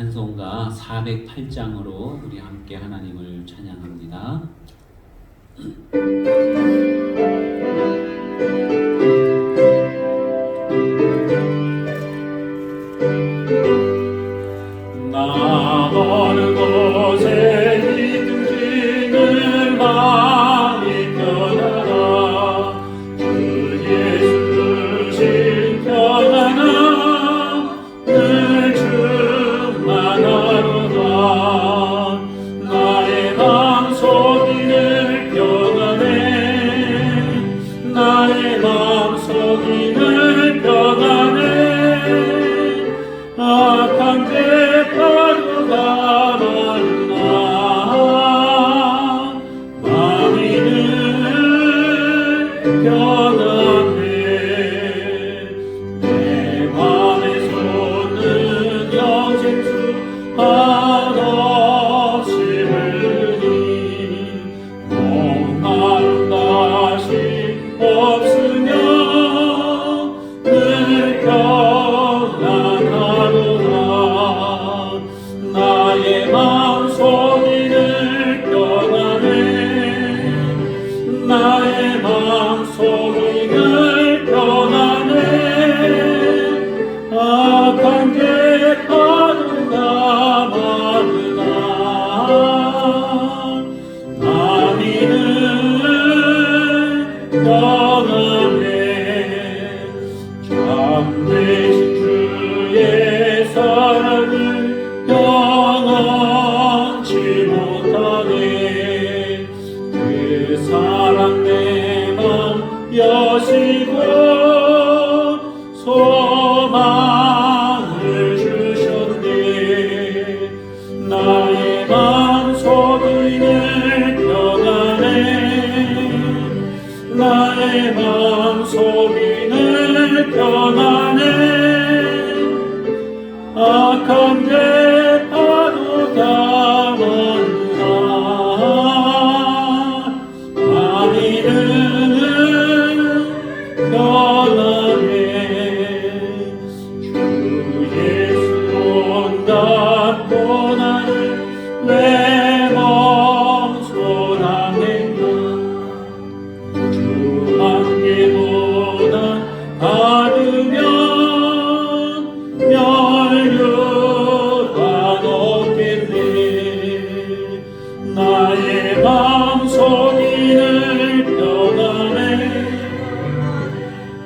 찬송가 408장으로 우리 함께 하나님을 찬양합니다. 나 어느 곳에 있든지는 마음이 편하라. 주 예수 주신 평안함 늘 충만하로다. 나의 마음속이 늘 평안해. 나의 마음속이 늘 평안해. 악한 대파도가 많으나 마음이 늘 평안해. 내 맘에 솟는 영생수 한없이 흐르니 목마른 맛이 없으며 늘 평안하로다. 나의 마음속이 늘 평안해. 나의 마음속이 늘 평안해. 악한 대파도가 많으나 마음이 늘 평안해. 참되신 주의 사랑을 영원치 못하네. 그 사랑 내 맘 여시고 소망을 주셨네. 나의 마음속이 늘 평안해. 나의 마음속이 늘 평안해. 악한 대파도가 많으나 마음이 늘 평안해. 주 예수 온답고 나를 왜 멍청하겠나. 주 함께보다 받으면 멸류관 없겠네. 나의 마음속이 늘 평안해.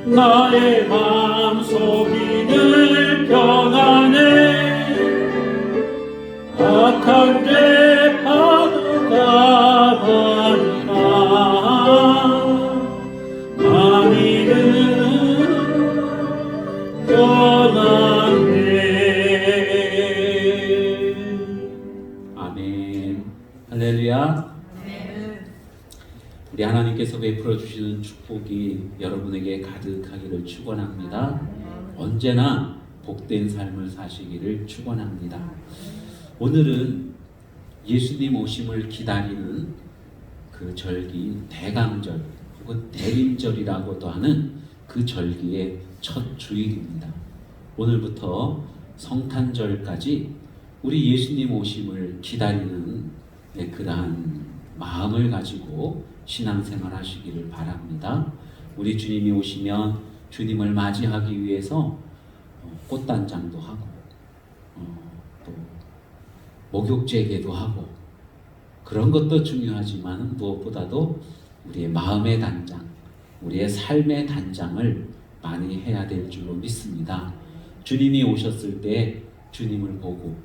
나의 마음속이 늘 평안해. 악한 대파도가 많으나 마음이 늘 평안해. 아멘. 할렐루야. 우리 하나님께서 베풀어 주시는 축복이 여러분에게 가득하기를 축원합니다. 언제나 복된 삶을 사시기를 축원합니다. 오늘은 예수님 오심을 기다리는 그 절기 대강절 혹은 대림절이라고도 하는 그 절기의 첫 주일입니다. 오늘부터 성탄절까지 우리 예수님 오심을 기다리는 그러한 마음을 가지고 신앙생활 하시기를 바랍니다. 우리 주님이 오시면 주님을 맞이하기 위해서 꽃단장도 하고 또 목욕제계도 하고 그런 것도 중요하지만 무엇보다도 우리의 마음의 단장, 우리의 삶의 단장을 많이 해야 될 줄로 믿습니다. 주님이 오셨을 때 주님을 보고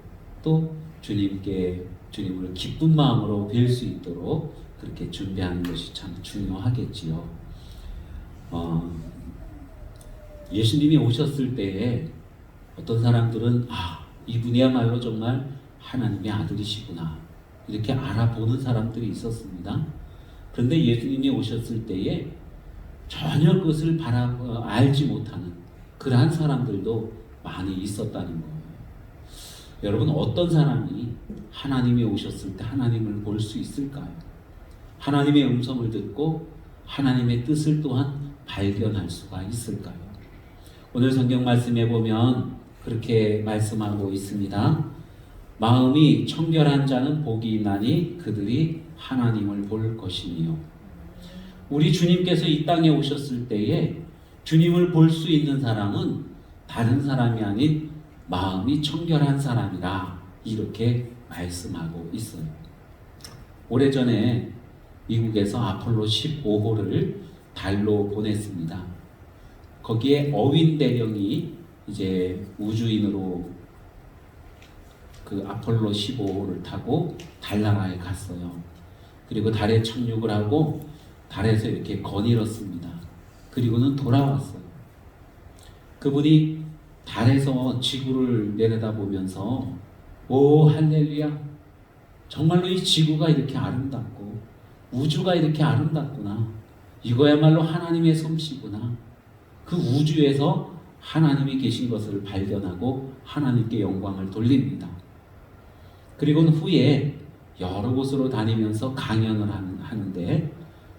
또 주님을 기쁜 마음으로 뵐 수 있도록 그렇게 준비하는 것이 참 중요하겠지요. 예수님이 오셨을 때에 어떤 사람들은 이분이야말로 정말 하나님의 아들이시구나 이렇게 알아보는 사람들이 있었습니다. 그런데 예수님이 오셨을 때에 전혀 그것을 알지 못하는 그러한 사람들도 많이 있었다는 거예요. 여러분, 어떤 사람이 하나님이 오셨을 때 하나님을 볼 수 있을까요? 하나님의 음성을 듣고 하나님의 뜻을 또한 발견할 수가 있을까요? 오늘 성경 말씀에 보면 그렇게 말씀하고 있습니다. 마음이 청결한 자는 복이 있나니 그들이 하나님을 볼 것이니요. 우리 주님께서 이 땅에 오셨을 때에 주님을 볼 수 있는 사람은 다른 사람이 아닌 마음이 청결한 사람이라 이렇게 말씀하고 있어요. 오래전에 미국에서 아폴로 15호를 달로 보냈습니다. 거기에 어윈 대령이 이제 우주인으로 그 아폴로 15호를 타고 달나라에 갔어요. 그리고 달에 착륙을 하고 달에서 이렇게 거닐었습니다. 그리고는 돌아왔어요. 그분이 달에서 지구를 내려다보면서 오 할렐루야, 정말로 이 지구가 이렇게 아름답고 우주가 이렇게 아름답구나, 이거야말로 하나님의 솜씨구나, 그 우주에서 하나님이 계신 것을 발견하고 하나님께 영광을 돌립니다. 그리고는 후에 여러 곳으로 다니면서 강연을 하는데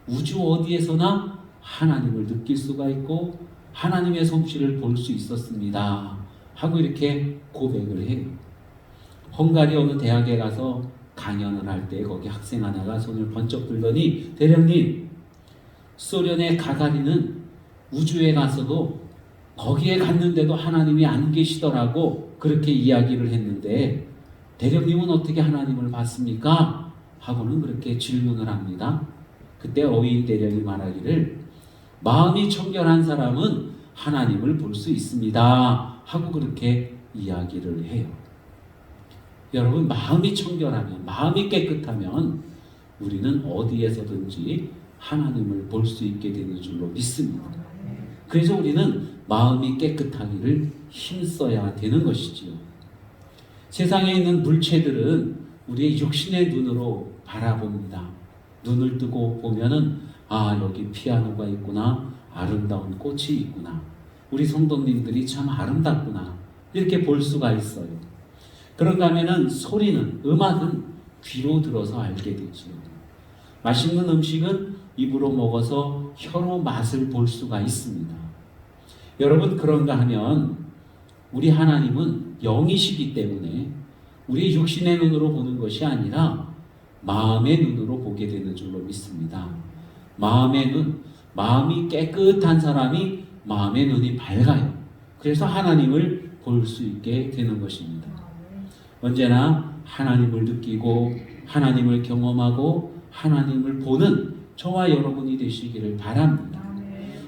우주 어디에서나 하나님을 느낄 수가 있고 하나님의 솜씨를 볼 수 있었습니다 하고 이렇게 고백을 해요. 헝가리 어느 대학에 가서 강연을 할 때 거기 학생 하나가 손을 번쩍 들더니 대령님, 소련의 가가린은 우주에 가서도 거기에 갔는데도 하나님이 안 계시더라고 그렇게 이야기를 했는데 대령님은 어떻게 하나님을 봤습니까? 하고는 그렇게 질문을 합니다. 그때 어윈 대령이 말하기를 마음이 청결한 사람은 하나님을 볼 수 있습니다 하고 그렇게 이야기를 해요. 여러분, 마음이 청결하면, 마음이 깨끗하면 우리는 어디에서든지 하나님을 볼 수 있게 되는 줄로 믿습니다. 그래서 우리는 마음이 깨끗하기를 힘써야 되는 것이지요. 세상에 있는 물체들은 우리의 육신의 눈으로 바라봅니다. 눈을 뜨고 보면은 아, 여기 피아노가 있구나, 아름다운 꽃이 있구나, 우리 성도님들이 참 아름답구나, 이렇게 볼 수가 있어요. 그런가 하면은 소리는, 음악은 귀로 들어서 알게 되지요. 맛있는 음식은 입으로 먹어서 혀로 맛을 볼 수가 있습니다. 여러분, 그런가 하면 우리 하나님은 영이시기 때문에 우리 육신의 눈으로 보는 것이 아니라 마음의 눈으로 보게 되는 줄로 믿습니다. 마음의 눈, 마음이 깨끗한 사람이 마음의 눈이 밝아요. 그래서 하나님을 볼 수 있게 되는 것입니다. 언제나 하나님을 느끼고 하나님을 경험하고 하나님을 보는 저와 여러분이 되시기를 바랍니다.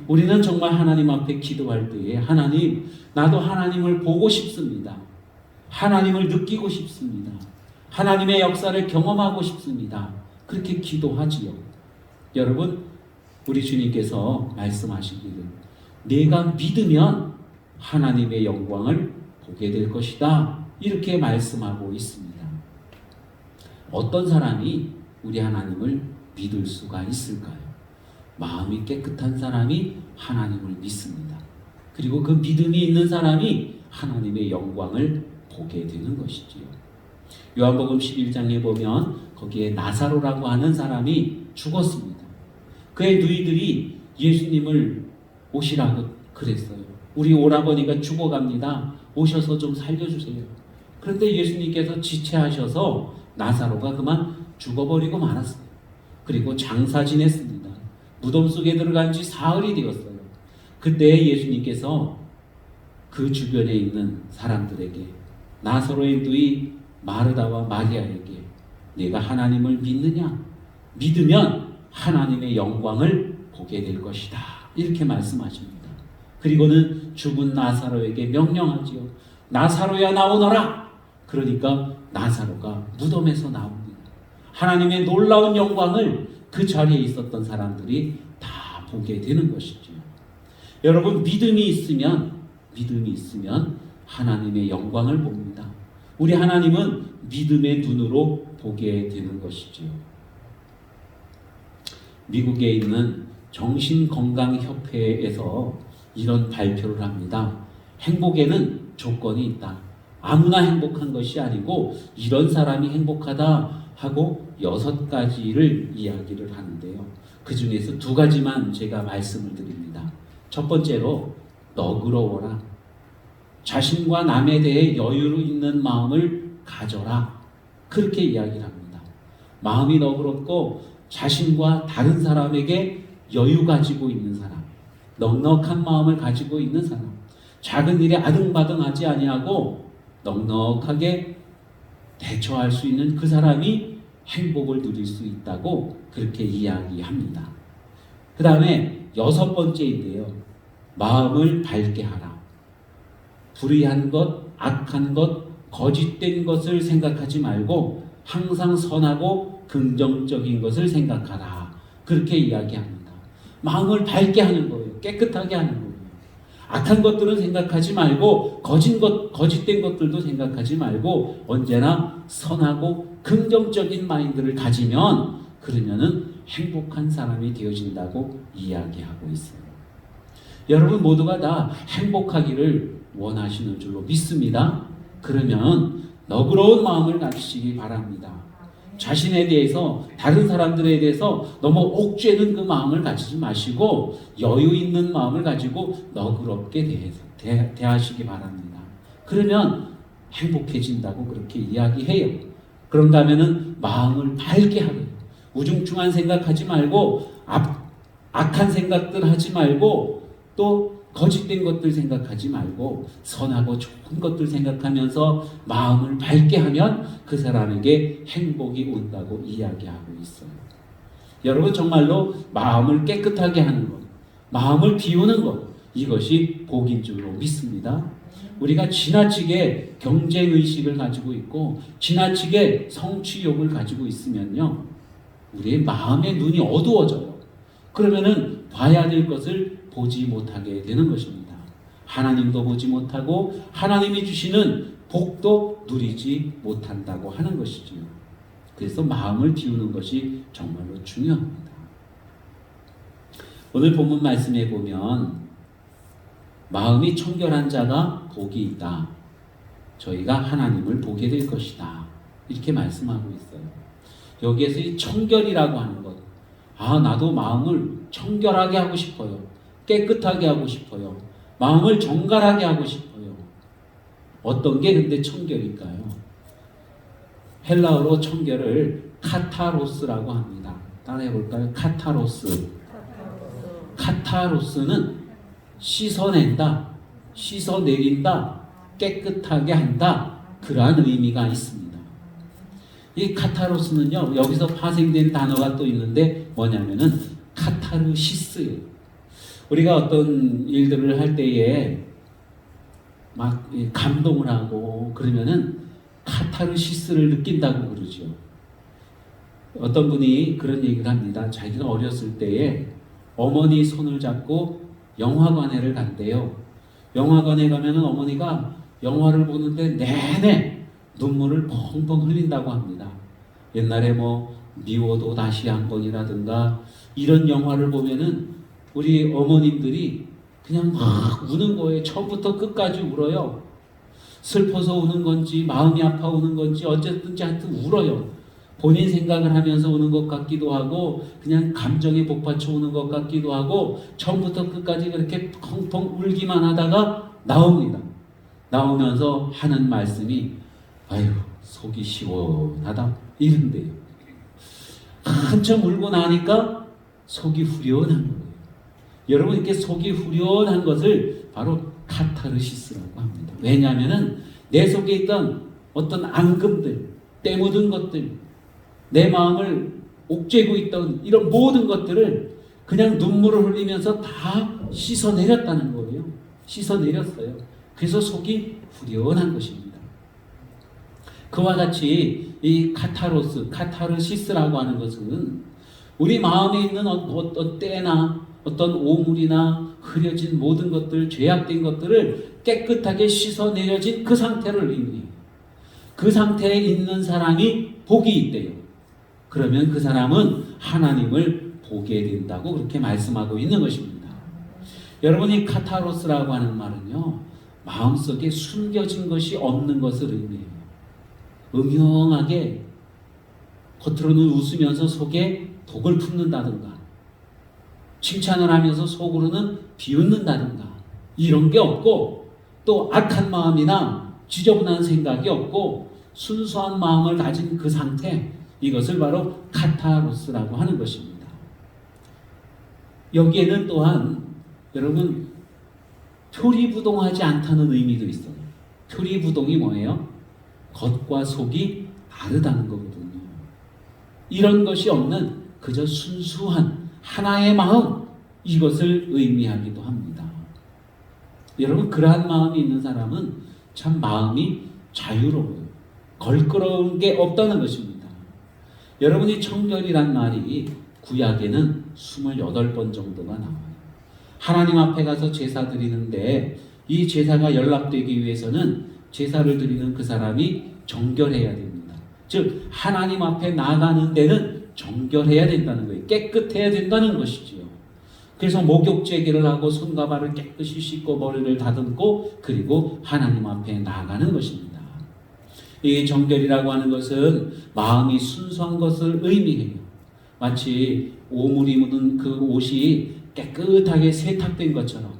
우리는 정말 하나님 앞에 기도할 때에 하나님, 나도 하나님을 보고 싶습니다. 하나님을 느끼고 싶습니다. 하나님의 역사를 경험하고 싶습니다. 그렇게 기도하지요. 여러분, 우리 주님께서 말씀하시기를 내가 믿으면 하나님의 영광을 보게 될 것이다, 이렇게 말씀하고 있습니다. 어떤 사람이 우리 하나님을 믿을 수가 있을까요? 마음이 깨끗한 사람이 하나님을 믿습니다. 그리고 그 믿음이 있는 사람이 하나님의 영광을 보게 되는 것이지요. 요한복음 11장에 보면 거기에 나사로라고 하는 사람이 죽었습니다. 그의 누이들이 예수님을 오시라고 그랬어요. 우리 오라버니가 죽어갑니다. 오셔서 좀 살려주세요. 그런데 예수님께서 지체하셔서 나사로가 그만 죽어버리고 말았어요. 그리고 장사 지냈습니다. 무덤 속에 들어간 지 사흘이 되었어요. 그때 예수님께서 그 주변에 있는 사람들에게, 나사로의 누이 마르다와 마리아에게 내가 하나님을 믿느냐? 믿으면 하나님의 영광을 보게 될 것이다, 이렇게 말씀하십니다. 그리고는 죽은 나사로에게 명령하지요. 나사로야 나오너라. 그러니까 나사로가 무덤에서 나옵니다. 하나님의 놀라운 영광을 그 자리에 있었던 사람들이 다 보게 되는 것이죠. 여러분, 믿음이 있으면 하나님의 영광을 봅니다. 우리 하나님은 믿음의 눈으로 보게 되는 것이죠. 미국에 있는 정신건강협회에서 이런 발표를 합니다. 행복에는 조건이 있다. 아무나 행복한 것이 아니고 이런 사람이 행복하다 하고 6가지를 이야기를 하는데요. 그 중에서 2가지만 제가 말씀을 드립니다. 첫 번째로 너그러워라. 자신과 남에 대해 여유로 있는 마음을 가져라. 그렇게 이야기를 합니다. 마음이 너그럽고 자신과 다른 사람에게 여유 가지고 있는 사람, 넉넉한 마음을 가지고 있는 사람, 작은 일에 아등바등하지 아니하고 넉넉하게 대처할 수 있는 그 사람이 행복을 누릴 수 있다고 그렇게 이야기합니다. 그 다음에 6번째인데요. 마음을 밝게 하라. 불의한 것, 악한 것, 거짓된 것을 생각하지 말고 항상 선하고 긍정적인 것을 생각하라. 그렇게 이야기합니다. 마음을 밝게 하는 거예요. 깨끗하게 하는 거예요. 악한 것들은 생각하지 말고 거짓된 것들도 생각하지 말고 언제나 선하고 긍정적인 마인드를 가지면 그러면은 행복한 사람이 되어진다고 이야기하고 있어요. 여러분 모두가 다 행복하기를 원하시는 줄로 믿습니다. 그러면 너그러운 마음을 가지시기 바랍니다. 자신에 대해서 다른 사람들에 대해서 너무 옥죄는 그 마음을 가지지 마시고 여유 있는 마음을 가지고 너그럽게 대하시기 바랍니다. 그러면 행복해진다고 그렇게 이야기해요. 그런가 하면은 마음을 밝게 하래요. 우중충한 생각하지 말고 악한 생각들 하지 말고 또 거짓된 것들 생각하지 말고 선하고 좋은 것들 생각하면서 마음을 밝게 하면 그 사람에게 행복이 온다고 이야기하고 있어요. 여러분 정말로 마음을 깨끗하게 하는 것, 마음을 비우는 것, 이것이 복인 줄로 믿습니다. 우리가 지나치게 경쟁의식을 가지고 있고 지나치게 성취욕을 가지고 있으면요, 우리의 마음의 눈이 어두워져요. 그러면은 봐야 될 것을 보지 못하게 되는 것입니다. 하나님도 보지 못하고 하나님이 주시는 복도 누리지 못한다고 하는 것이지요. 그래서 마음을 비우는 것이 정말로 중요합니다. 오늘 본문 말씀에 보면 마음이 청결한 자가 복이 있다. 저희가 하나님을 보게 될 것이다. 이렇게 말씀하고 있어요. 여기에서 이 청결이라고 하는 것, 나도 마음을 청결하게 하고 싶어요. 깨끗하게 하고 싶어요. 마음을 정갈하게 하고 싶어요. 어떤 게 근데 청결일까요? 헬라어로 청결을 카타로스라고 합니다. 따라해 볼까요? 카타로스. 카타로스는 씻어낸다, 씻어내린다, 깨끗하게 한다, 그러한 의미가 있습니다. 이 카타로스는요, 여기서 파생된 단어가 또 있는데 뭐냐면은 카타르시스예요. 우리가 어떤 일들을 할 때에 막 감동을 하고 그러면은 카타르시스를 느낀다고 그러죠. 어떤 분이 그런 얘기를 합니다. 자기가 어렸을 때에 어머니 손을 잡고 영화관에를 간대요. 영화관에 가면은 어머니가 영화를 보는데 내내 눈물을 펑펑 흘린다고 합니다. 옛날에 뭐 미워도 다시 한 번이라든가 이런 영화를 보면은 우리 어머님들이 그냥 막 우는 거예요. 처음부터 끝까지 울어요. 슬퍼서 우는 건지 마음이 아파 우는 건지 어쨌든지 하여튼 울어요. 본인 생각을 하면서 우는 것 같기도 하고 그냥 감정에 복받쳐 우는 것 같기도 하고 처음부터 끝까지 그렇게 펑펑 울기만 하다가 나옵니다. 나오면서 하는 말씀이 아유 속이 시원하다 이런데요. 한참 울고 나니까 속이 후련한 거예요. 여러분 이렇게 속이 후련한 것을 바로 카타르시스라고 합니다. 왜냐하면은 내 속에 있던 어떤 앙금들, 때묻은 것들, 내 마음을 옥죄고 있던 이런 모든 것들을 그냥 눈물을 흘리면서 다 씻어내렸다는 거예요. 씻어내렸어요. 그래서 속이 후련한 것입니다. 그와 같이 이 카타르시스라고 하는 것은 우리 마음에 있는 어떤 때나 어떤 오물이나 흐려진 모든 것들, 죄악된 것들을 깨끗하게 씻어내려진 그 상태를 의미해요. 그 상태에 있는 사람이 복이 있대요. 그러면 그 사람은 하나님을 보게 된다고 그렇게 말씀하고 있는 것입니다. 여러분이 카타로스라고 하는 말은요, 마음속에 숨겨진 것이 없는 것을 의미해요. 음흉하게 겉으로는 웃으면서 속에 독을 품는다든가 칭찬을 하면서 속으로는 비웃는다든가 이런 게 없고 또 악한 마음이나 지저분한 생각이 없고 순수한 마음을 가진 그 상태, 이것을 바로 카타로스라고 하는 것입니다. 여기에는 또한 여러분 표리부동하지 않다는 의미도 있어요. 표리부동이 뭐예요? 겉과 속이 다르다는 거거든요. 이런 것이 없는 그저 순수한 하나의 마음, 이것을 의미하기도 합니다. 여러분 그러한 마음이 있는 사람은 참 마음이 자유로워요. 걸끄러운 게 없다는 것입니다. 여러분이 청결이란 말이 구약에는 28번 정도가 나와요. 하나님 앞에 가서 제사 드리는데 이 제사가 연락되기 위해서는 제사를 드리는 그 사람이 정결해야 됩니다. 즉 하나님 앞에 나가는 데는 정결해야 된다는 거예요. 깨끗해야 된다는 것이지요. 그래서 목욕제기를 하고 손과 발을 깨끗이 씻고 머리를 다듬고 그리고 하나님 앞에 나가는 것입니다. 이 정결이라고 하는 것은 마음이 순수한 것을 의미해요. 마치 오물이 묻은 그 옷이 깨끗하게 세탁된 것처럼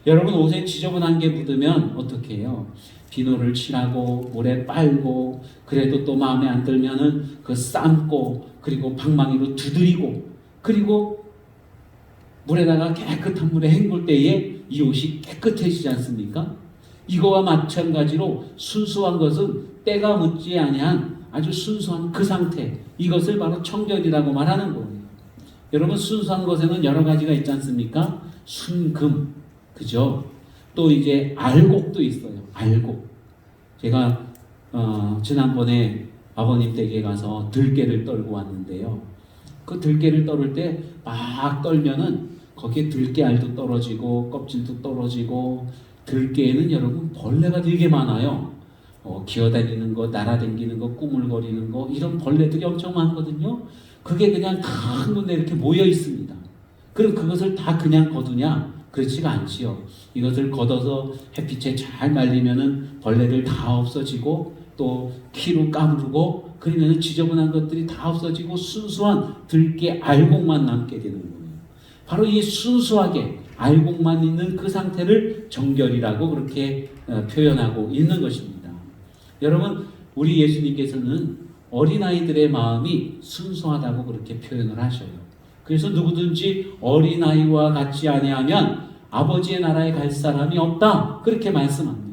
여러분 옷에 지저분한 게 묻으면 어떻게 해요? 비누를 칠하고 물에 빨고 그래도 또 마음에 안 들면은 그 삶고 그리고 방망이로 두드리고 그리고 물에다가 깨끗한 물에 헹굴 때에 이 옷이 깨끗해지지 않습니까? 이거와 마찬가지로 순수한 것은 때가 묻지 아니한 아주 순수한 그 상태, 이것을 바로 청결이라고 말하는 거예요. 여러분 순수한 것에는 여러 가지가 있지 않습니까? 순금, 그죠? 또 이제 알곡도 있어요. 알곡. 제가 지난번에 아버님 댁에 가서 들깨를 떨고 왔는데요. 그 들깨를 떨을 때 막 떨면은 거기에 들깨알도 떨어지고 껍질도 떨어지고 들깨에는 여러분 벌레가 되게 많아요. 기어다니는 거, 날아다니는 거, 꾸물거리는 거 이런 벌레들이 엄청 많거든요. 그게 그냥 큰 군데 이렇게 모여 있습니다. 그럼 그것을 다 그냥 거두냐? 그렇지가 않지요. 이것을 걷어서 햇빛에 잘 말리면은 벌레들 다 없어지고 또 키로 까부르고 그러면은 지저분한 것들이 다 없어지고 순수한 들깨 알곡만 남게 되는 거예요. 바로 이 순수하게 알곡만 있는 그 상태를 정결이라고 그렇게 표현하고 있는 것입니다. 여러분 우리 예수님께서는 어린아이들의 마음이 순수하다고 그렇게 표현을 하셔요. 그래서 누구든지 어린아이와 같지 아니하면 아버지의 나라에 갈 사람이 없다 그렇게 말씀합니다.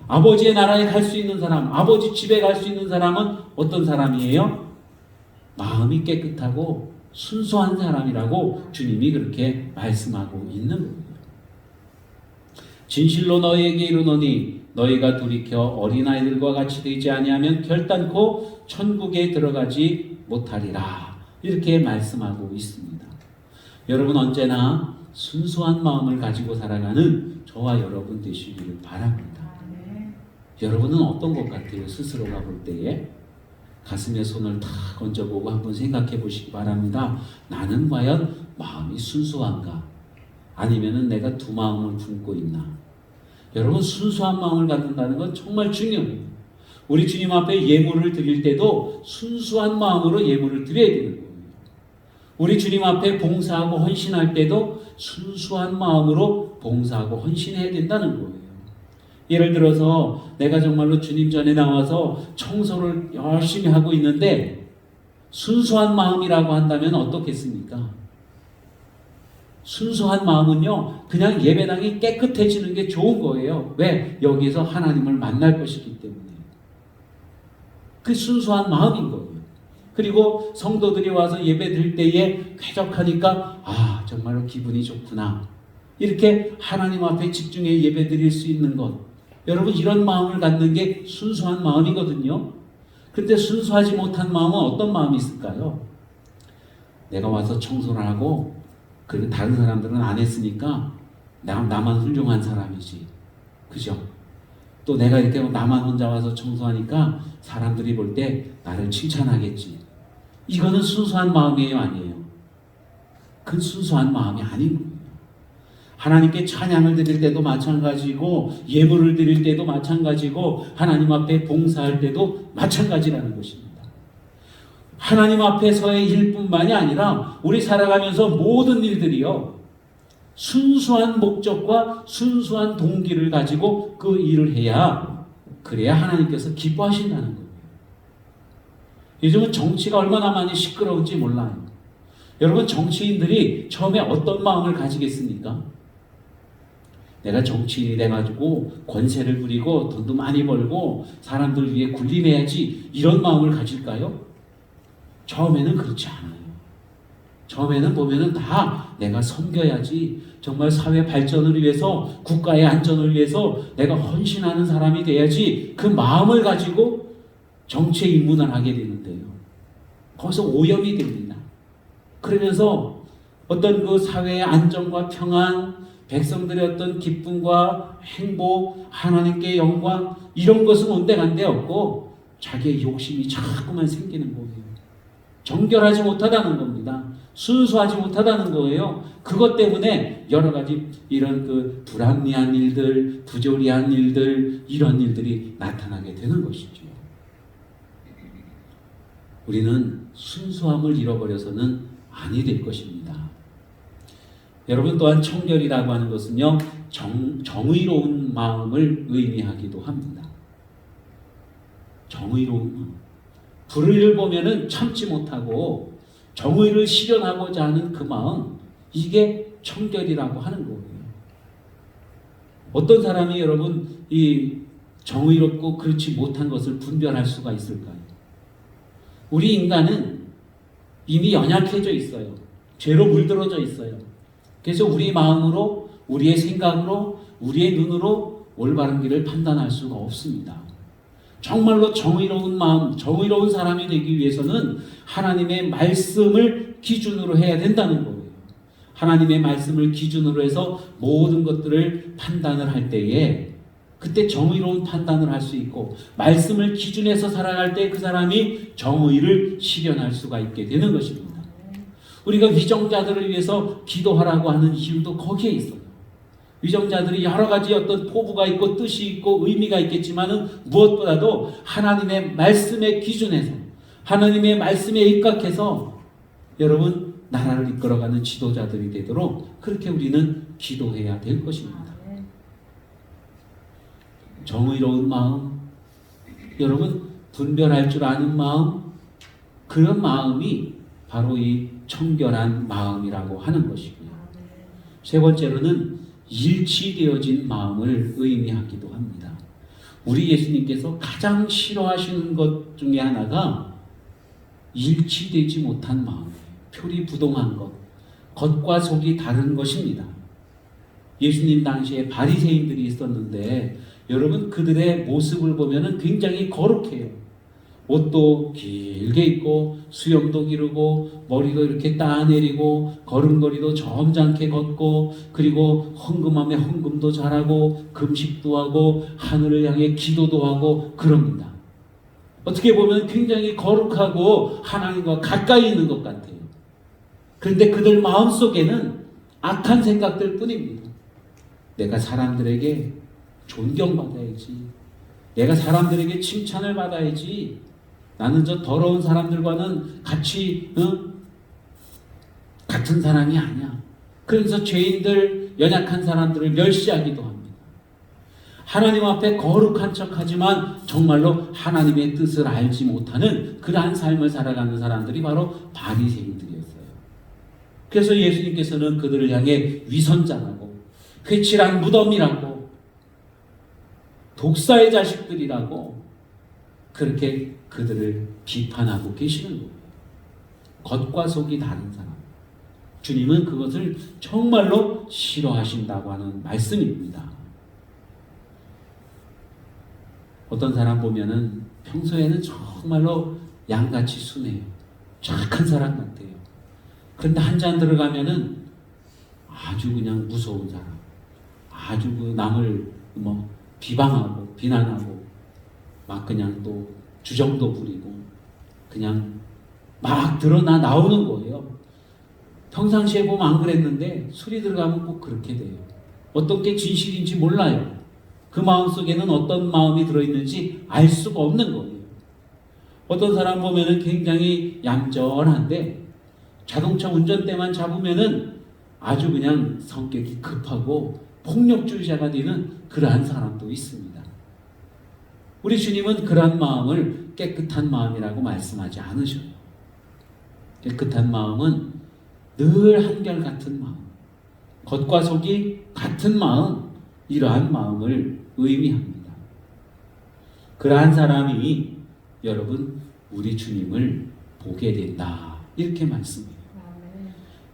아버지의 나라에 갈 수 있는 사람, 아버지 집에 갈 수 있는 사람은 어떤 사람이에요? 마음이 깨끗하고 순수한 사람이라고 주님이 그렇게 말씀하고 있는 거예요. 진실로 너희에게 이르노니 너희가 돌이켜 어린아이들과 같이 되지 아니하면 결단코 천국에 들어가지 못하리라 이렇게 말씀하고 있습니다. 여러분 언제나 순수한 마음을 가지고 살아가는 저와 여러분 되시기를 바랍니다. 여러분은 어떤 것 같아요? 스스로가 볼 때에 가슴에 손을 탁 얹어보고 한번 생각해 보시기 바랍니다. 나는 과연 마음이 순수한가? 아니면은 내가 두 마음을 품고 있나? 여러분 순수한 마음을 갖는다는 건 정말 중요해요. 우리 주님 앞에 예물을 드릴 때도 순수한 마음으로 예물을 드려야 되는 거예요. 우리 주님 앞에 봉사하고 헌신할 때도 순수한 마음으로 봉사하고 헌신해야 된다는 거예요. 예를 들어서 내가 정말로 주님 전에 나와서 청소를 열심히 하고 있는데 순수한 마음이라고 한다면 어떻겠습니까? 순수한 마음은요 그냥 예배당이 깨끗해지는 게 좋은 거예요. 왜? 여기에서 하나님을 만날 것이기 때문에. 그 순수한 마음인 거예요. 그리고 성도들이 와서 예배 드릴 때에 쾌적하니까 아 정말로 기분이 좋구나 이렇게 하나님 앞에 집중해 예배 드릴 수 있는 것, 여러분 이런 마음을 갖는 게 순수한 마음이거든요. 그런데 순수하지 못한 마음은 어떤 마음이 있을까요? 내가 와서 청소를 하고 그리고 다른 사람들은 안 했으니까 나만 훌륭한 사람이지, 그죠? 또 내가 이렇게 나만 혼자 와서 청소하니까 사람들이 볼 때 나를 칭찬하겠지. 이거는 순수한 마음이에요, 아니에요? 그 순수한 마음이 아닌 거예요. 하나님께 찬양을 드릴 때도 마찬가지고 예물을 드릴 때도 마찬가지고 하나님 앞에 봉사할 때도 마찬가지라는 것입니다. 하나님 앞에서의 일뿐만이 아니라 우리 살아가면서 모든 일들이요 순수한 목적과 순수한 동기를 가지고 그 일을 해야 그래야 하나님께서 기뻐하신다는 거예요. 요즘은 정치가 얼마나 많이 시끄러운지 몰라요. 여러분, 정치인들이 처음에 어떤 마음을 가지겠습니까? 내가 정치인이 돼가지고 권세를 부리고 돈도 많이 벌고 사람들 위해 군림해야지, 이런 마음을 가질까요? 처음에는 그렇지 않아요. 처음에는 보면은 다 내가 섬겨야지, 정말 사회 발전을 위해서, 국가의 안전을 위해서 내가 헌신하는 사람이 돼야지, 그 마음을 가지고 정치에 입문을 하게 되는데요. 거기서 오염이 됩니다. 그러면서 어떤 그 사회의 안정과 평안, 백성들의 어떤 기쁨과 행복, 하나님께 영광, 이런 것은 온데간데 없고 자기의 욕심이 자꾸만 생기는 거예요. 정결하지 못하다는 겁니다. 순수하지 못하다는 거예요. 그것 때문에 여러 가지 이런 그 불합리한 일들, 부조리한 일들, 이런 일들이 나타나게 되는 것이죠. 우리는 순수함을 잃어버려서는 아니 될 것입니다. 여러분, 또한 청결이라고 하는 것은요, 정의로운 마음을 의미하기도 합니다. 정의로운 마음. 불의를 보면은 참지 못하고 정의를 실현하고자 하는 그 마음, 이게 청결이라고 하는 거예요. 어떤 사람이 여러분 이 정의롭고 그렇지 못한 것을 분별할 수가 있을까요? 우리 인간은 이미 연약해져 있어요. 죄로 물들어져 있어요. 그래서 우리 마음으로, 우리의 생각으로, 우리의 눈으로 올바른 길을 판단할 수가 없습니다. 정말로 정의로운 마음, 정의로운 사람이 되기 위해서는 하나님의 말씀을 기준으로 해야 된다는 거예요. 하나님의 말씀을 기준으로 해서 모든 것들을 판단을 할 때에 그때 정의로운 판단을 할 수 있고, 말씀을 기준해서 살아갈 때 그 사람이 정의를 실현할 수가 있게 되는 것입니다. 우리가 위정자들을 위해서 기도하라고 하는 이유도 거기에 있어요. 위정자들이 여러 가지 어떤 포부가 있고 뜻이 있고 의미가 있겠지만은 무엇보다도 하나님의 말씀의 기준에서, 하나님의 말씀에 입각해서 여러분 나라를 이끌어가는 지도자들이 되도록 그렇게 우리는 기도해야 될 것입니다. 정의로운 마음, 여러분 분별할 줄 아는 마음, 그런 마음이 바로 이 청결한 마음이라고 하는 것이고요. 세 번째로는 일치되어진 마음을 의미하기도 합니다. 우리 예수님께서 가장 싫어하시는 것 중에 하나가 일치되지 못한 마음이에요. 표리부동한 것, 겉과 속이 다른 것입니다. 예수님 당시에 바리새인들이 있었는데 여러분 그들의 모습을 보면은 굉장히 거룩해요. 옷도 길게 입고 수염도 기르고 머리도 이렇게 따내리고 걸음걸이도 점잖게 걷고, 그리고 헌금하면 헌금도 잘하고 금식도 하고 하늘을 향해 기도도 하고 그럽니다. 어떻게 보면 굉장히 거룩하고 하나님과 가까이 있는 것 같아요. 그런데 그들 마음속에는 악한 생각들 뿐입니다. 내가 사람들에게 존경받아야지, 내가 사람들에게 칭찬을 받아야지, 나는 저 더러운 사람들과는 같이 같은 사람이 아니야. 그래서 죄인들, 연약한 사람들을 멸시하기도 합니다. 하나님 앞에 거룩한 척하지만 정말로 하나님의 뜻을 알지 못하는 그러한 삶을 살아가는 사람들이 바로 바리새인들이었어요. 그래서 예수님께서는 그들을 향해 위선자라고, 회칠한 무덤이라고, 독사의 자식들이라고 그렇게 그들을 비판하고 계시는 거예요. 겉과 속이 다른 사람. 주님은 그것을 정말로 싫어하신다고 하는 말씀입니다. 어떤 사람 보면은 평소에는 정말로 양같이 순해요. 착한 사람 같아요. 그런데 한 잔 들어가면은 아주 그냥 무서운 사람, 아주 그 남을 비방하고 비난하고 막 그냥 또 주정도 부리고 그냥 막 드러나 나오는 거예요. 평상시에 보면 안 그랬는데 술이 들어가면 꼭 그렇게 돼요. 어떤 게 진실인지 몰라요. 그 마음속에는 어떤 마음이 들어있는지 알 수가 없는 거예요. 어떤 사람 보면은 굉장히 얌전한데 자동차 운전대만 잡으면은 아주 그냥 성격이 급하고 폭력주의자가 되는 그러한 사람도 있습니다. 우리 주님은 그런 마음을 깨끗한 마음이라고 말씀하지 않으셔요. 깨끗한 마음은 늘 한결같은 마음, 겉과 속이 같은 마음, 이러한 마음을 의미합니다. 그러한 사람이 여러분 우리 주님을 보게 된다, 이렇게 말씀해요.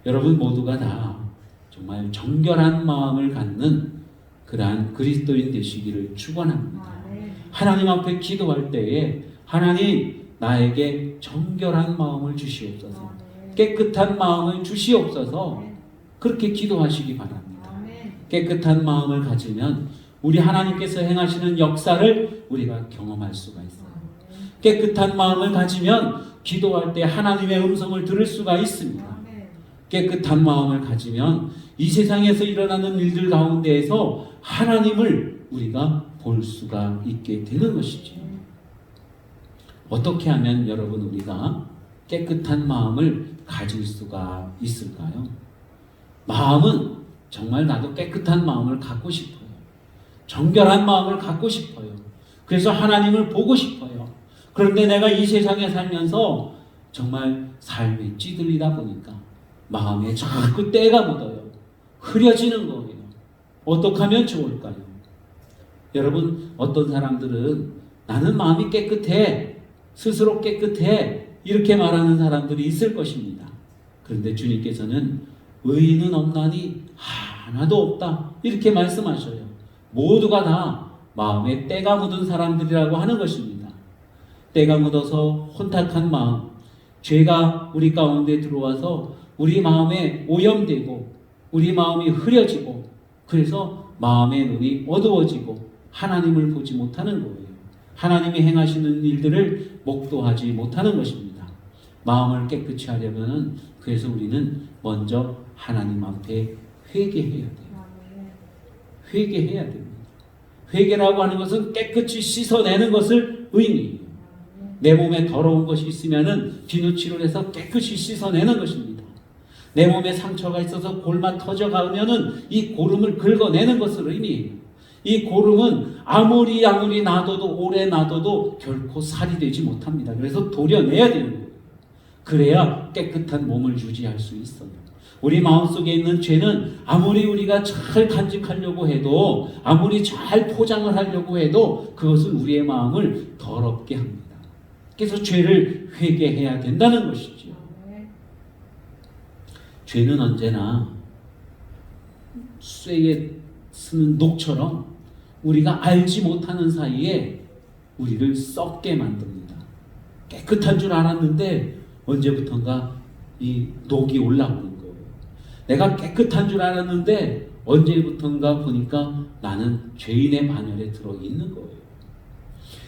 여러분 모두가 다 정말 정결한 마음을 갖는 그러한 그리스도인 되시기를 축원합니다. 하나님 앞에 기도할 때에 하나님 나에게 정결한 마음을 주시옵소서, 깨끗한 마음을 주시옵소서, 그렇게 기도하시기 바랍니다. 깨끗한 마음을 가지면 우리 하나님께서 행하시는 역사를 우리가 경험할 수가 있어요. 깨끗한 마음을 가지면 기도할 때 하나님의 음성을 들을 수가 있습니다. 깨끗한 마음을 가지면 이 세상에서 일어나는 일들 가운데에서 하나님을 우리가 볼 수가 있게 되는 것이죠. 어떻게 하면 여러분 우리가 깨끗한 마음을 가질 수가 있을까요? 마음은 정말 나도 깨끗한 마음을 갖고 싶어요. 정결한 마음을 갖고 싶어요. 그래서 하나님을 보고 싶어요. 그런데 내가 이 세상에 살면서 정말 삶에 찌들리다 보니까 마음에 자꾸 때가 묻어요. 흐려지는 거예요. 어떻게 하면 좋을까요? 여러분, 어떤 사람들은 나는 마음이 깨끗해, 스스로 깨끗해, 이렇게 말하는 사람들이 있을 것입니다. 그런데 주님께서는 의인은 없나니 하나도 없다, 이렇게 말씀하셔요. 모두가 다 마음에 때가 묻은 사람들이라고 하는 것입니다. 때가 묻어서 혼탁한 마음, 죄가 우리 가운데 들어와서 우리 마음에 오염되고 우리 마음이 흐려지고 그래서 마음의 눈이 어두워지고 하나님을 보지 못하는 거예요. 하나님이 행하시는 일들을 목도하지 못하는 것입니다. 마음을 깨끗이 하려면 그래서 우리는 먼저 하나님 앞에 회개해야 돼요. 회개해야 됩니다. 회개라고 하는 것은 깨끗이 씻어내는 것을 의미해요. 내 몸에 더러운 것이 있으면은 비누칠을 해서 깨끗이 씻어내는 것입니다. 내 몸에 상처가 있어서 골만 터져가면은 이 고름을 긁어내는 것을 의미해요. 이 고름은 아무리 놔둬도 오래 놔둬도 결코 살이 되지 못합니다. 그래서 도려내야 되는 거예요. 그래야 깨끗한 몸을 유지할 수 있어요. 우리 마음속에 있는 죄는 아무리 우리가 잘 간직하려고 해도 아무리 잘 포장을 하려고 해도 그것은 우리의 마음을 더럽게 합니다. 그래서 죄를 회개해야 된다는 것이죠. 죄는 언제나 쇠에 쓰는 녹처럼 우리가 알지 못하는 사이에 우리를 썩게 만듭니다. 깨끗한 줄 알았는데 언제부턴가 이 녹이 올라오는 거예요. 내가 깨끗한 줄 알았는데 언제부턴가 보니까 나는 죄인의 반열에 들어있는 거예요.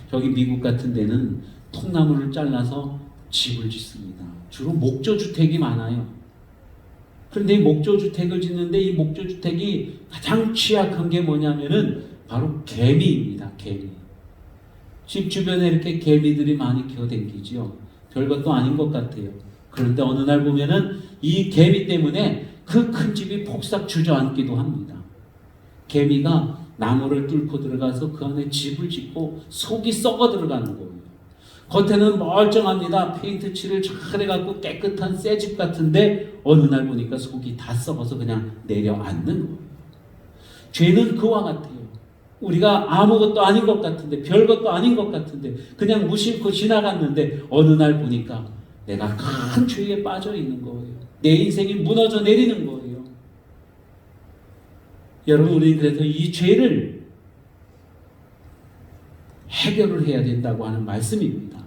저기 미국 같은 데는 통나무를 잘라서 집을 짓습니다. 주로 목조주택이 많아요. 그런데 이 목조주택을 짓는데 이 목조주택이 가장 취약한 게 뭐냐면은 바로 개미입니다. 개미. 집 주변에 이렇게 개미들이 많이 기어다니지요. 별것도 아닌 것 같아요. 그런데 어느 날 보면은 이 개미 때문에 그 큰 집이 폭삭 주저앉기도 합니다. 개미가 나무를 뚫고 들어가서 그 안에 집을 짓고 속이 썩어 들어가는 거예요. 겉에는 멀쩡합니다. 페인트 칠을 잘 해갖고 깨끗한 새 집 같은데 어느 날 보니까 속이 다 썩어서 그냥 내려앉는 거예요. 죄는 그와 같아요. 우리가 아무것도 아닌 것 같은데 별것도 아닌 것 같은데 그냥 무심코 지나갔는데 어느 날 보니까 내가 큰 죄에 빠져 있는 거예요. 내 인생이 무너져 내리는 거예요. 여러분, 우리는 그래서 이 죄를 해결을 해야 된다고 하는 말씀입니다.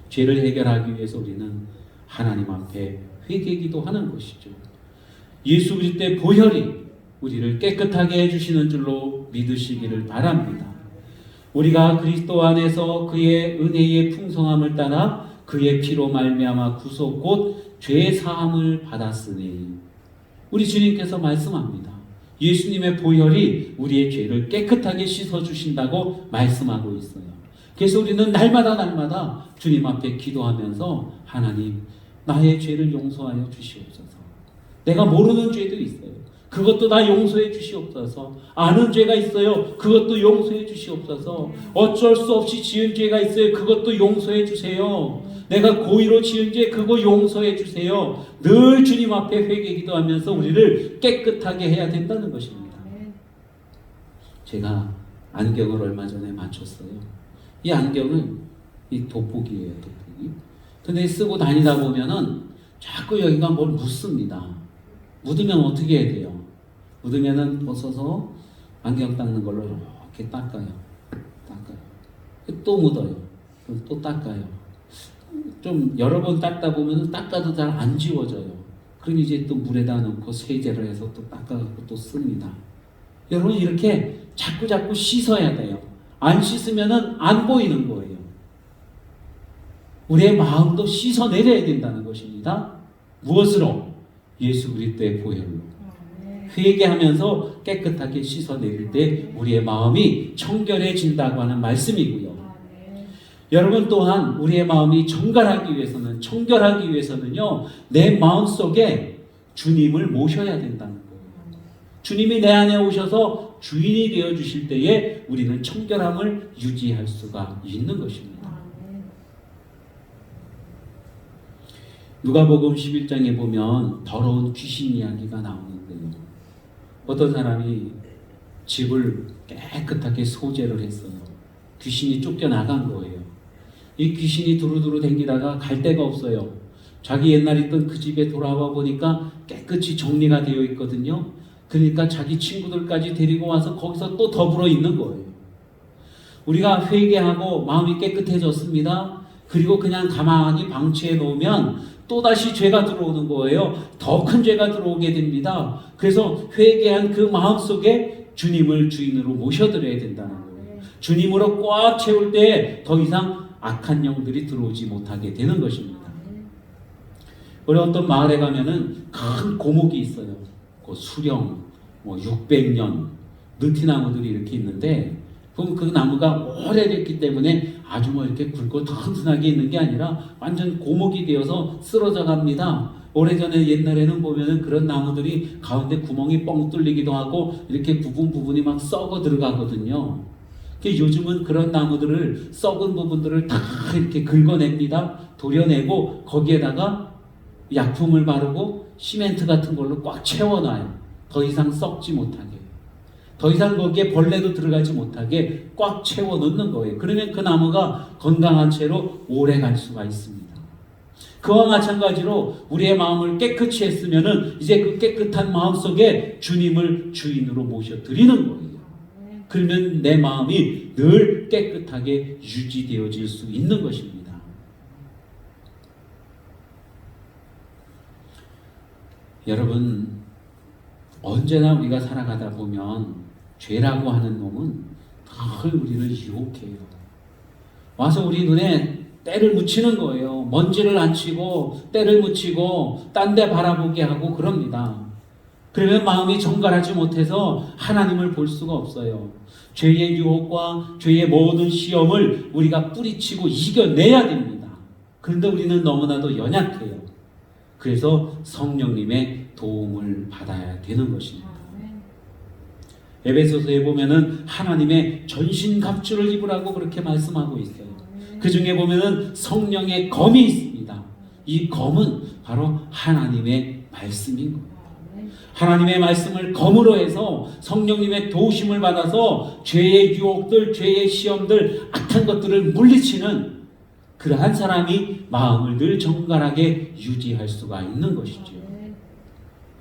죄를 해결하기 위해서 우리는 하나님 앞에 회개기도 하는 것이죠. 예수 그리스도의 보혈이 우리를 깨끗하게 해주시는 줄로 믿으시기를 바랍니다. 우리가 그리스도 안에서 그의 은혜의 풍성함을 따라 그의 피로 말미암아 구속 곧 죄 사함을 받았으니 우리 주님께서 말씀합니다. 예수님의 보혈이 우리의 죄를 깨끗하게 씻어주신다고 말씀하고 있어요. 그래서 우리는 날마다 주님 앞에 기도하면서 하나님 나의 죄를 용서하여 주시옵소서. 내가 모르는 죄도 있어요. 그것도 다 용서해 주시옵소서. 아는 죄가 있어요. 그것도 용서해 주시옵소서. 어쩔 수 없이 지은 죄가 있어요. 그것도 용서해 주세요. 내가 고의로 지은 죄 그거 용서해 주세요. 늘 주님 앞에 회개 기도하면서 우리를 깨끗하게 해야 된다는 것입니다. 제가 안경을 얼마 전에 맞췄어요. 이 안경은 이 돋보기예요, 돋보기. 근데 쓰고 다니다 보면은 자꾸 여기가 뭘 묻습니다. 묻으면 어떻게 해야 돼요? 묻으면은 벗어서 안경 닦는 걸로 이렇게 닦아요. 또 묻어요. 그럼 또 닦아요. 좀 여러 번 닦다 보면은 닦아도 잘 안 지워져요. 그럼 이제 또 물에다 넣고 세제를 해서 또 닦아갖고 또 씁니다. 여러분 이렇게 자꾸 씻어야 돼요. 안 씻으면은 안 보이는 거예요. 우리의 마음도 씻어내려야 된다는 것입니다. 무엇으로? 예수 그리스도의 보혈로. 회개하면서 깨끗하게 씻어내릴 때 우리의 마음이 청결해진다고 하는 말씀이고요. 여러분 또한 우리의 마음이 정결하기 위해서는, 청결하기 위해서는요, 내 마음속에 주님을 모셔야 된다는 거예요. 주님이 내 안에 오셔서 주인이 되어 주실 때에 우리는 청결함을 유지할 수가 있는 것입니다. 누가복음 11장에 보면 더러운 귀신 이야기가 나오는데요. 어떤 사람이 집을 깨끗하게 소재를 했어요. 귀신이 쫓겨나간 거예요. 이 귀신이 두루두루 댕기다가 갈 데가 없어요. 자기 옛날 있던 그 집에 돌아와 보니까 깨끗이 정리가 되어 있거든요. 그러니까 자기 친구들까지 데리고 와서 거기서 또 더불어 있는 거예요. 우리가 회개하고 마음이 깨끗해졌습니다. 그리고 그냥 가만히 방치해 놓으면 또다시 죄가 들어오는 거예요. 더 큰 죄가 들어오게 됩니다. 그래서 회개한 그 마음속에 주님을 주인으로 모셔드려야 된다는 거예요. 주님으로 꽉 채울 때 더 이상 악한 영들이 들어오지 못하게 되는 것입니다. 우리 어떤 마을에 가면은 큰 고목이 있어요. 그 수령 600년 느티나무들이 이렇게 있는데 그럼 그 나무가 오래됐기 때문에 아주 이렇게 굵고 튼튼하게 있는 게 아니라 완전 고목이 되어서 쓰러져 갑니다. 오래전에 옛날에는 보면은 그런 나무들이 가운데 구멍이 뻥 뚫리기도 하고 이렇게 부분이 막 썩어 들어가거든요. 요즘은 그런 나무들을 썩은 부분들을 다 이렇게 긁어냅니다. 도려내고 거기에다가 약품을 바르고 시멘트 같은 걸로 꽉 채워놔요. 더 이상 썩지 못하게. 더 이상 거기에 벌레도 들어가지 못하게 꽉 채워 넣는 거예요. 그러면 그 나무가 건강한 채로 오래 갈 수가 있습니다. 그와 마찬가지로 우리의 마음을 깨끗이 했으면은 이제 그 깨끗한 마음 속에 주님을 주인으로 모셔 드리는 거예요. 그러면 내 마음이 늘 깨끗하게 유지되어질 수 있는 것입니다. 여러분, 언제나 우리가 살아가다 보면 죄라고 하는 놈은 늘 우리를 유혹해요. 와서 우리 눈에 때를 묻히는 거예요. 먼지를 안 치고 때를 묻히고 딴 데 바라보게 하고 그럽니다. 그러면 마음이 정갈하지 못해서 하나님을 볼 수가 없어요. 죄의 유혹과 죄의 모든 시험을 우리가 뿌리치고 이겨내야 됩니다. 그런데 우리는 너무나도 연약해요. 그래서 성령님의 도움을 받아야 되는 것입니다. 에베소서에 보면은 하나님의 전신갑주를 입으라고 그렇게 말씀하고 있어요. 그 중에 보면은 성령의 검이 있습니다. 이 검은 바로 하나님의 말씀인 거예요. 하나님의 말씀을 검으로 해서 성령님의 도우심을 받아서 죄의 유혹들, 죄의 시험들, 악한 것들을 물리치는 그러한 사람이 마음을 늘 정갈하게 유지할 수가 있는 것이죠.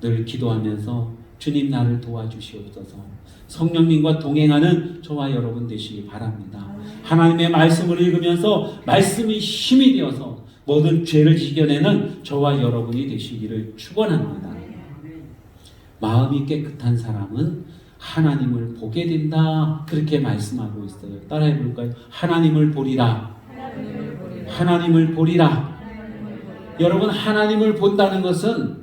늘 기도하면서 주님 나를 도와주시옵소서. 성령님과 동행하는 저와 여러분 되시기 바랍니다. 하나님의 말씀을 읽으면서 말씀이 힘이 되어서 모든 죄를 이겨내는 저와 여러분이 되시기를 축원합니다. 마음이 깨끗한 사람은 하나님을 보게 된다. 그렇게 말씀하고 있어요. 따라해 볼까요? 하나님을 보리라. 하나님을 보리라. 여러분, 하나님을 본다는 것은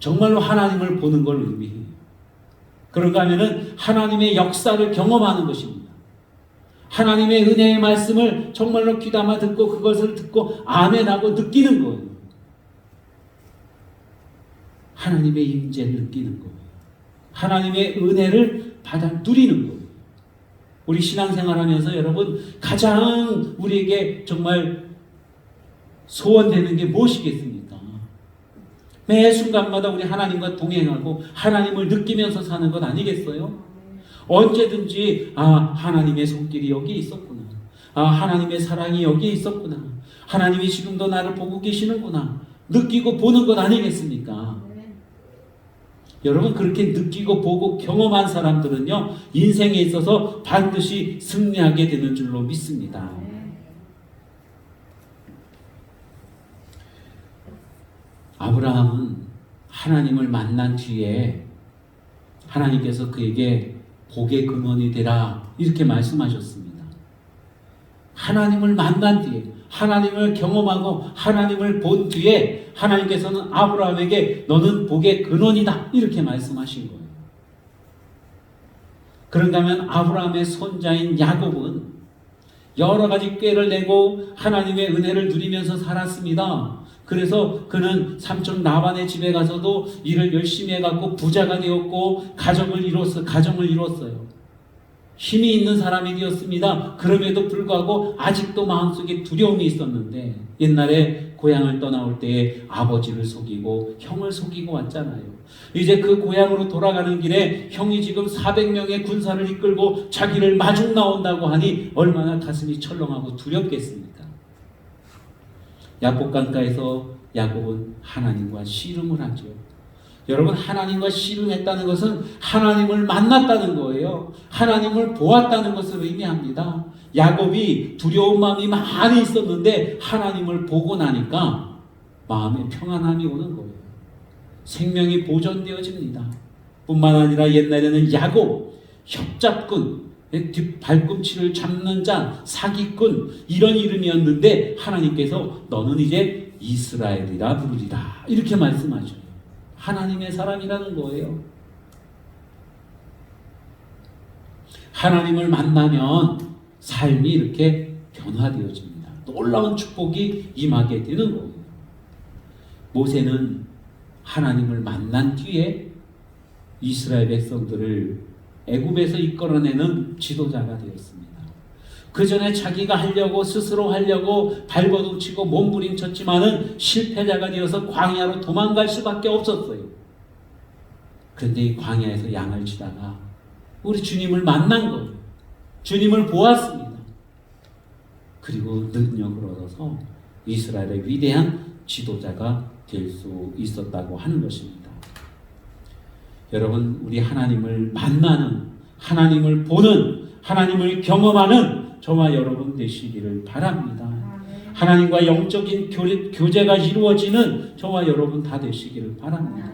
정말로 하나님을 보는 걸 의미해요. 그런가 하면은 하나님의 역사를 경험하는 것입니다. 하나님의 은혜의 말씀을 정말로 귀담아 듣고 그것을 듣고 아멘하고 느끼는 거예요. 하나님의 임재를 느끼는 거예요. 하나님의 은혜를 받아 누리는 거예요. 우리 신앙생활하면서 여러분 가장 우리에게 정말 소원되는 게 무엇이겠습니까? 매 순간마다 우리 하나님과 동행하고 하나님을 느끼면서 사는 것 아니겠어요? 언제든지 하나님의 손길이 여기 있었구나. 하나님의 사랑이 여기 있었구나. 하나님이 지금도 나를 보고 계시는구나. 느끼고 보는 것 아니겠습니까? 여러분 그렇게 느끼고 보고 경험한 사람들은요 인생에 있어서 반드시 승리하게 되는 줄로 믿습니다. 아브라함은 하나님을 만난 뒤에 하나님께서 그에게 복의 근원이 되라 이렇게 말씀하셨습니다. 하나님을 만난 뒤에 하나님을 경험하고 하나님을 본 뒤에 하나님께서는 아브라함에게 너는 복의 근원이다 이렇게 말씀하신 거예요. 그런가 하면 아브라함의 손자인 야곱은 여러 가지 꾀를 내고 하나님의 은혜를 누리면서 살았습니다. 그래서 그는 삼촌 라반의 집에 가서도 일을 열심히 해갖고 부자가 되었고 가정을 이뤘어요. 힘이 있는 사람이 되었습니다. 그럼에도 불구하고 아직도 마음속에 두려움이 있었는데 옛날에 고향을 떠나올 때에 아버지를 속이고 형을 속이고 왔잖아요. 이제 그 고향으로 돌아가는 길에 형이 지금 400명의 군사를 이끌고 자기를 마중 나온다고 하니 얼마나 가슴이 철렁하고 두렵겠습니까? 야복강가에서 야곱은 하나님과 씨름을 하죠. 여러분 하나님과 씨름했다는 것은 하나님을 만났다는 거예요. 하나님을 보았다는 것을 의미합니다. 야곱이 두려운 마음이 많이 있었는데 하나님을 보고 나니까 마음에 평안함이 오는 거예요. 생명이 보존되어집니다. 뿐만 아니라 옛날에는 야곱, 협잡꾼, 발꿈치를 잡는 자, 사기꾼 이런 이름이었는데 하나님께서 너는 이제 이스라엘이라 부르리라 이렇게 말씀하셔요. 하나님의 사람이라는 거예요. 하나님을 만나면 삶이 이렇게 변화되어집니다. 놀라운 축복이 임하게 되는 거예요. 모세는 하나님을 만난 뒤에 이스라엘 백성들을 애굽에서 이끌어내는 지도자가 되었습니다. 그 전에 자기가 스스로 하려고 발버둥치고 몸부림쳤지만은 실패자가 되어서 광야로 도망갈 수밖에 없었어요. 그런데 이 광야에서 양을 치다가 우리 주님을 만난 거예요. 주님을 보았습니다. 그리고 능력을 얻어서 이스라엘의 위대한 지도자가 될 수 있었다고 하는 것입니다. 여러분 우리 하나님을 만나는, 하나님을 보는, 하나님을 경험하는 저와 여러분 되시기를 바랍니다. 하나님과 영적인 교제가 이루어지는 저와 여러분 다 되시기를 바랍니다.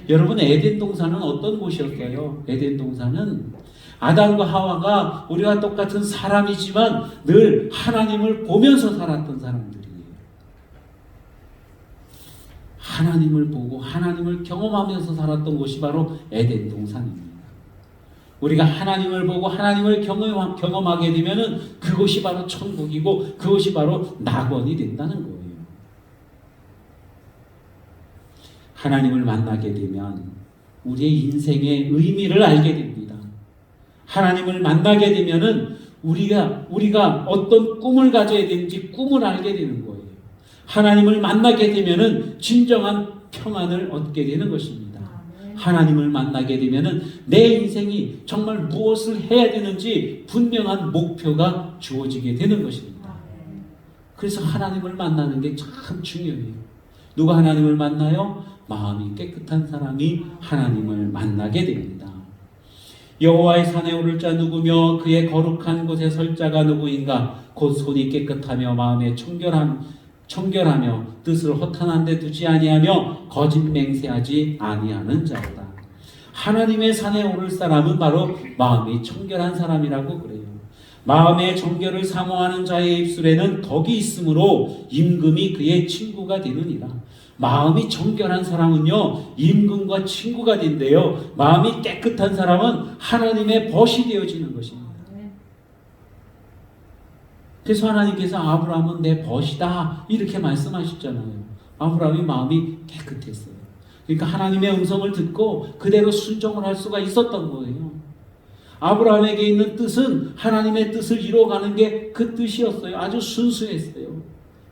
여러분 에덴 동산은 어떤 곳이었어요? 에덴 동산은 아담과 하와가 우리와 똑같은 사람이지만 늘 하나님을 보면서 살았던 사람들이에요. 하나님을 보고 하나님을 경험하면서 살았던 곳이 바로 에덴 동산입니다. 우리가 하나님을 보고 하나님을 경험하게 되면 그것이 바로 천국이고 그것이 바로 낙원이 된다는 거예요. 하나님을 만나게 되면 우리의 인생의 의미를 알게 됩니다. 하나님을 만나게 되면은 우리가 어떤 꿈을 가져야 되는지 꿈을 알게 되는 거예요. 하나님을 만나게 되면은 진정한 평안을 얻게 되는 것입니다. 하나님을 만나게 되면은 내 인생이 정말 무엇을 해야 되는지 분명한 목표가 주어지게 되는 것입니다. 그래서 하나님을 만나는 게 참 중요해요. 누가 하나님을 만나요? 마음이 깨끗한 사람이 하나님을 만나게 됩니다. 여호와의 산에 오를 자 누구며 그의 거룩한 곳에 설 자가 누구인가? 곧 손이 깨끗하며 마음에 청결하며 뜻을 허탄한 데 두지 아니하며 거짓 맹세하지 아니하는 자로다. 하나님의 산에 오를 사람은 바로 마음이 청결한 사람이라고 그래요. 마음의 정결을 사모하는 자의 입술에는 덕이 있으므로 임금이 그의 친구가 되느니라. 마음이 정결한 사람은요 임금과 친구가 된대요. 마음이 깨끗한 사람은 하나님의 벗이 되어지는 것입니다. 그래서 하나님께서 아브라함은 내 벗이다 이렇게 말씀하셨잖아요. 아브라함이 마음이 깨끗했어요. 그러니까 하나님의 음성을 듣고 그대로 순종을 할 수가 있었던 거예요. 아브라함에게 있는 뜻은 하나님의 뜻을 이루어가는 게 그 뜻이었어요. 아주 순수했어요.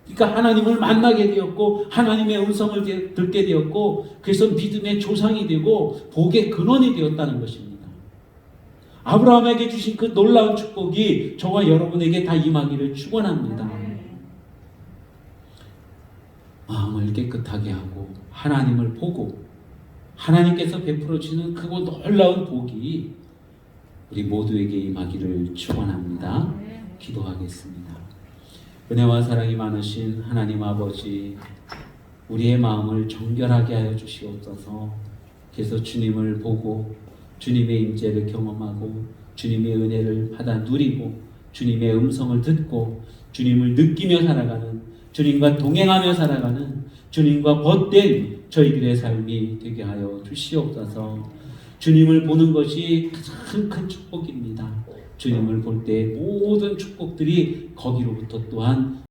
그러니까 하나님을 만나게 되었고 하나님의 음성을 듣게 되었고 그래서 믿음의 조상이 되고 복의 근원이 되었다는 것입니다. 아브라함에게 주신 그 놀라운 축복이 저와 여러분에게 다 임하기를 축원합니다. 마음을 깨끗하게 하고 하나님을 보고 하나님께서 베풀어 주시는 그 놀라운 복이 우리 모두에게 임하기를 축원합니다. 기도하겠습니다. 은혜와 사랑이 많으신 하나님 아버지, 우리의 마음을 정결하게 하여 주시옵소서. 그래서 주님을 보고 주님의 임재를 경험하고 주님의 은혜를 받아 누리고 주님의 음성을 듣고 주님을 느끼며 살아가는, 주님과 동행하며 살아가는, 주님과 벗된 저희들의 삶이 되게 하여 주시옵소서. 주님을 보는 것이 가장 큰 축복입니다. 주님을 볼 때 모든 축복들이 거기로부터 또한